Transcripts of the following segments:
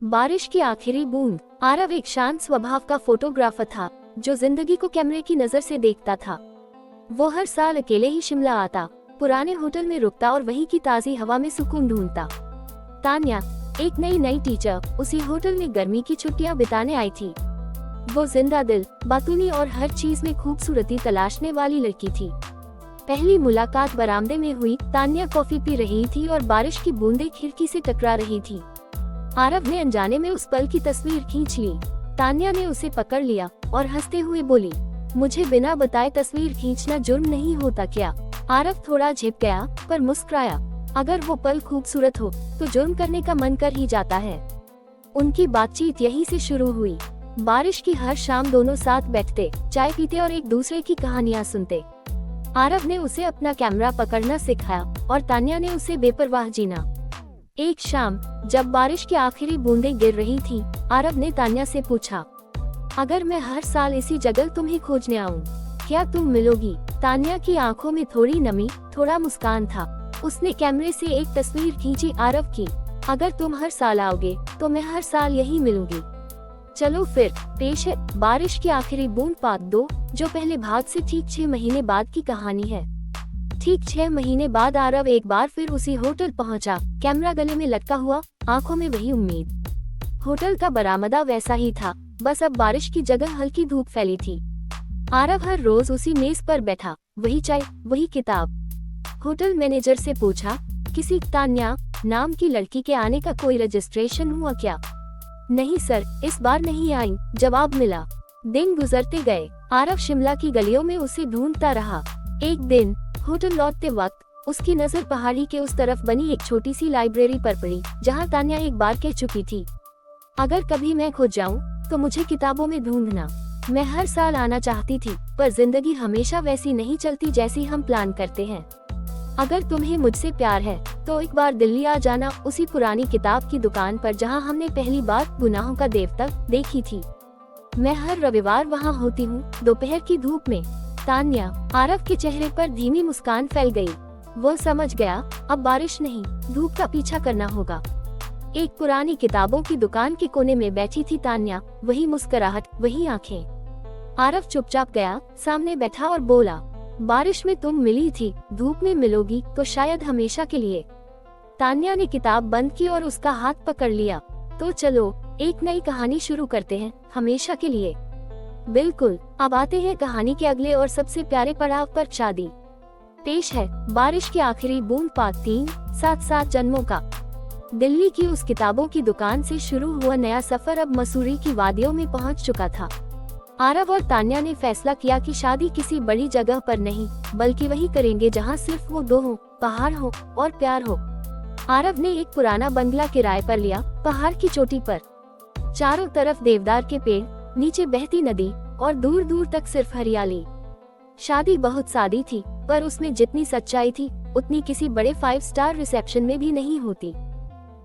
बारिश की आखिरी बूंद। आरव एक शांत स्वभाव का फोटोग्राफर था जो जिंदगी को कैमरे की नजर से देखता था। वो हर साल अकेले ही शिमला आता, पुराने होटल में रुकता और वहीं की ताजी हवा में सुकून ढूंढता। तान्या, एक नई टीचर, उसी होटल में गर्मी की छुट्टियां बिताने आई थी। वो जिंदा दिल, बातूनी और हर चीज में खूबसूरती तलाशने वाली लड़की थी। पहली मुलाकात बरामदे में हुई। तान्या कॉफी पी रही थी और बारिश की बूंदें खिड़की से टकरा रही थी। आरव ने अनजाने में उस पल की तस्वीर खींच ली। तान्या ने उसे पकड़ लिया और हंसते हुए बोली, मुझे बिना बताए तस्वीर खींचना जुर्म नहीं होता क्या? आरव थोड़ा झिप गया पर मुस्कुराया। अगर वो पल खूबसूरत हो तो जुर्म करने का मन कर ही जाता है। उनकी बातचीत यहीं से शुरू हुई। बारिश की हर शाम दोनों साथ बैठते, चाय पीते और एक दूसरे की कहानियां सुनते। आरव ने उसे अपना कैमरा पकड़ना सिखाया और तान्या ने उसे बेपरवाह जीना। एक शाम जब बारिश की आखिरी बूंदें गिर रही थीं, आरव ने तान्या से पूछा, अगर मैं हर साल इसी जगह तुम्हें खोजने आऊं, क्या तुम मिलोगी? तान्या की आंखों में थोड़ी नमी, थोड़ा मुस्कान था। उसने कैमरे से एक तस्वीर खींची आरव की। अगर तुम हर साल आओगे तो मैं हर साल यहीं मिलूंगी। चलो फिर, पेश है बारिश की आखिरी बूंद पार्ट 2, जो पहले भाग से ठीक 6 महीने बाद की कहानी है। ठीक 6 महीने बाद आरव एक बार फिर उसी होटल पहुंचा, कैमरा गले में लटका हुआ, आंखों में वही उम्मीद। होटल का बरामदा वैसा ही था, बस अब बारिश की जगह हल्की धूप फैली थी। आरव हर रोज उसी मेज पर बैठा, वही चाय, वही किताब। होटल मैनेजर से पूछा, किसी तान्या नाम की लड़की के आने का कोई रजिस्ट्रेशन हुआ क्या? नहीं सर, इस बार नहीं आई, जवाब मिला। दिन गुजरते गए। आरव शिमला की गलियों में उसे ढूंढता रहा। एक दिन होटल लौटते वक्त उसकी नजर पहाड़ी के उस तरफ बनी एक छोटी सी लाइब्रेरी पर पड़ी, जहां तान्या एक बार कह चुकी थी, अगर कभी मैं खो जाऊं तो मुझे किताबों में ढूंढना। मैं हर साल आना चाहती थी, पर जिंदगी हमेशा वैसी नहीं चलती जैसी हम प्लान करते हैं। अगर तुम्हें मुझसे प्यार है तो एक बार दिल्ली आ जाना, उसी पुरानी किताब की दुकान पर जहां हमने पहली बार गुनाहों का देवता देखी थी। मैं हर रविवार वहां होती हूँ, दोपहर की धूप में। तान्या। आरव के चेहरे पर धीमी मुस्कान फैल गई। वो समझ गया, अब बारिश नहीं, धूप का पीछा करना होगा। एक पुरानी किताबों की दुकान के कोने में बैठी थी तान्या, वही मुस्कुराहट, वही आंखें। आरव चुपचाप गया, सामने बैठा और बोला, बारिश में तुम मिली थी, धूप में मिलोगी तो शायद हमेशा के लिए। तान्या ने किताब बंद की और उसका हाथ पकड़ लिया। तो चलो एक नई कहानी शुरू करते हैं, हमेशा के लिए। बिल्कुल। अब आते हैं कहानी के अगले और सबसे प्यारे पड़ाव पर, शादी। पेश है बारिश की आखिरी बूंद पार्ट 3, 7 जन्मों का। दिल्ली की उस किताबों की दुकान से शुरू हुआ नया सफर अब मसूरी की वादियों में पहुंच चुका था। आरव और तान्या ने फैसला किया कि शादी किसी बड़ी जगह पर नहीं, बल्कि वही करेंगे जहां सिर्फ वो दो हो, पहाड़ हो और प्यार हो। आरव ने एक पुराना बंगला किराए पर लिया, पहाड़ की चोटी पर। चारों तरफ देवदार के पेड़, नीचे बहती नदी और दूर दूर तक सिर्फ हरियाली। शादी बहुत सादी थी, पर उसमें जितनी सच्चाई थी उतनी किसी बड़े 5 स्टार रिसेप्शन में भी नहीं होती।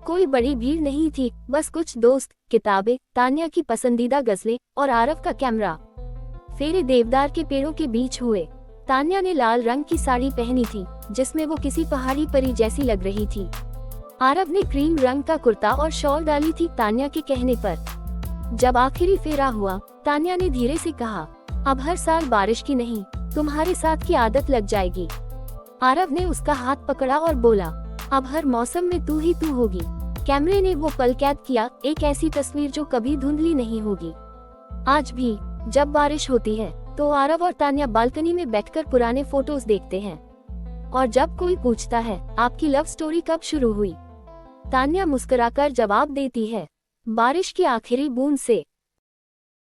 कोई बड़ी भीड़ नहीं थी, बस कुछ दोस्त, किताबें, तान्या की पसंदीदा गजलें और आरव का कैमरा। फेरे देवदार के पेड़ों के बीच हुए। तान्या ने लाल रंग की साड़ी पहनी थी, जिसमें वो किसी पहाड़ी परी जैसी लग रही थी। आरव ने क्रीम रंग का कुर्ता और शॉल डाली थी तान्या के कहने पर। जब आखिरी फेरा हुआ, तान्या ने धीरे से कहा, अब हर साल बारिश की नहीं, तुम्हारे साथ की आदत लग जाएगी। आरव ने उसका हाथ पकड़ा और बोला, अब हर मौसम में तू ही तू होगी। कैमरे ने वो पल कैद किया, एक ऐसी तस्वीर जो कभी धुंधली नहीं होगी। आज भी जब बारिश होती है तो आरव और तान्या बालकनी में बैठकर पुराने फोटोज देखते हैं। और जब कोई पूछता है, आपकी लव स्टोरी कब शुरू हुई, तान्या मुस्कुराकर जवाब देती है, बारिश की आखिरी बूंद से।